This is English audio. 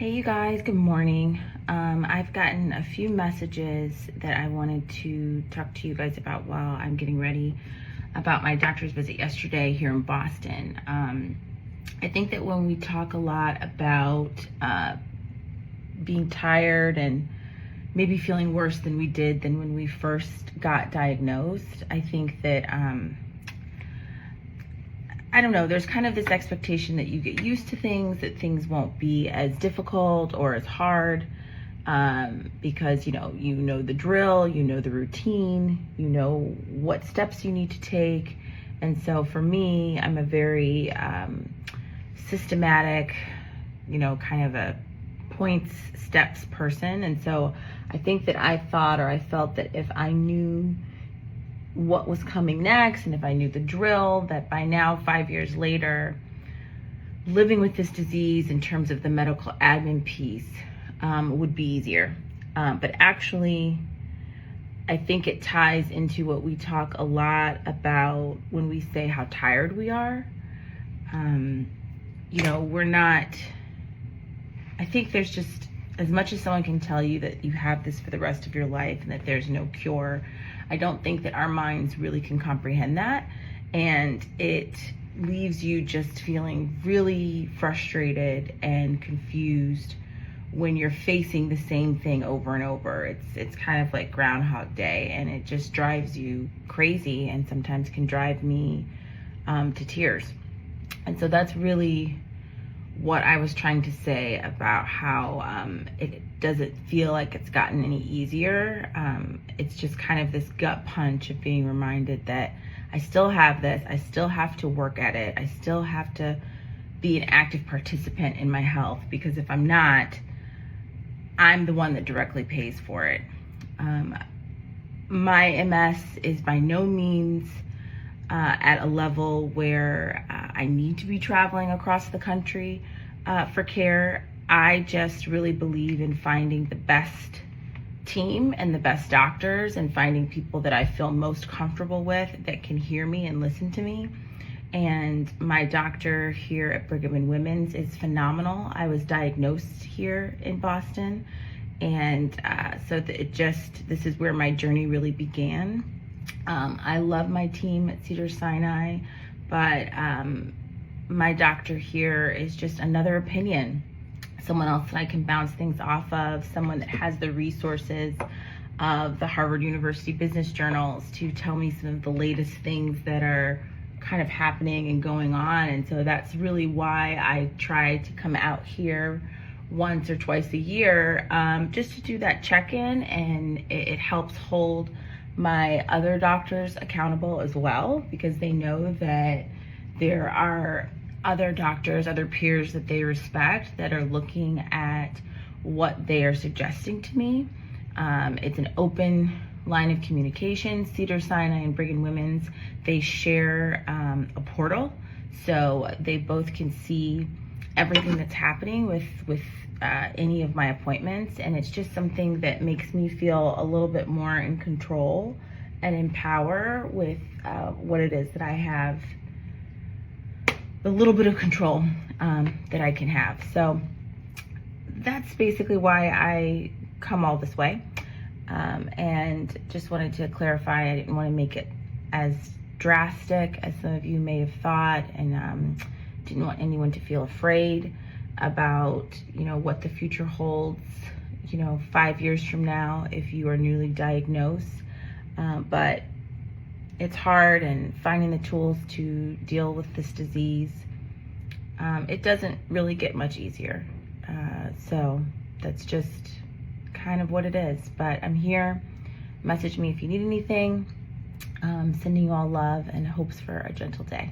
Hey you guys, good morning. I've gotten a few messages that I wanted to talk to you guys about while I'm getting ready about my doctor's visit yesterday here in Boston. I think that when we talk a lot about being tired and maybe feeling worse than we did than when we first got diagnosed, I think that I don't know, there's kind of this expectation that you get used to things, that things won't be as difficult or as hard because, you know the drill, you know the routine, you know what steps you need to take. And so for me, I'm a very systematic, kind of a points, steps person. And so I think that I felt that if I knew what was coming next, and if I knew the drill, that by now, 5 years later, living with this disease in terms of the medical admin piece would be easier. But actually, I think it ties into what we talk a lot about when we say how tired we are. We're not, I think there's just, as much as someone can tell you that you have this for the rest of your life and that there's no cure, I don't think that our minds really can comprehend that. And it leaves you just feeling really frustrated and confused when you're facing the same thing over and over. It's kind of like Groundhog Day, and it just drives you crazy and sometimes can drive me to tears. And so that's really what I was trying to say about how it doesn't feel like it's gotten any easier. It's just kind of this gut punch of being reminded that I still have this, I still have to work at it, I still have to be an active participant in my health, because if I'm not, I'm the one that directly pays for it. My MS is by no means at a level where I need to be traveling across the country for care. I just really believe in finding the best team and the best doctors, and finding people that I feel most comfortable with, that can hear me and listen to me. And my doctor here at Brigham and Women's is phenomenal. I was diagnosed here in Boston, and this is where my journey really began. I love my team at Cedars-Sinai, but my doctor here is just another opinion, someone else that I can bounce things off of, someone that has the resources of the Harvard University Business Journals to tell me some of the latest things that are kind of happening and going on. And so that's really why I try to come out here once or twice a year, just to do that check-in, and it helps hold my other doctors accountable as well, because they know that there are other doctors, other peers that they respect, that are looking at what they are suggesting to me. It's an open line of communication. Cedars-Sinai and Brigham Women's, they share a portal, so they both can see everything that's happening with any of my appointments. And it's just something that makes me feel a little bit more in control and in power with what it is that I have, the little bit of control that I can have. So that's basically why I come all this way. And just wanted to clarify, I didn't want to make it as drastic as some of you may have thought, and didn't want anyone to feel afraid about, what the future holds, 5 years from now if you are newly diagnosed. But it's hard, and finding the tools to deal with this disease, it doesn't really get much easier. So that's just kind of what it is. But I'm here. Message me if you need anything. Sending you all love and hopes for a gentle day.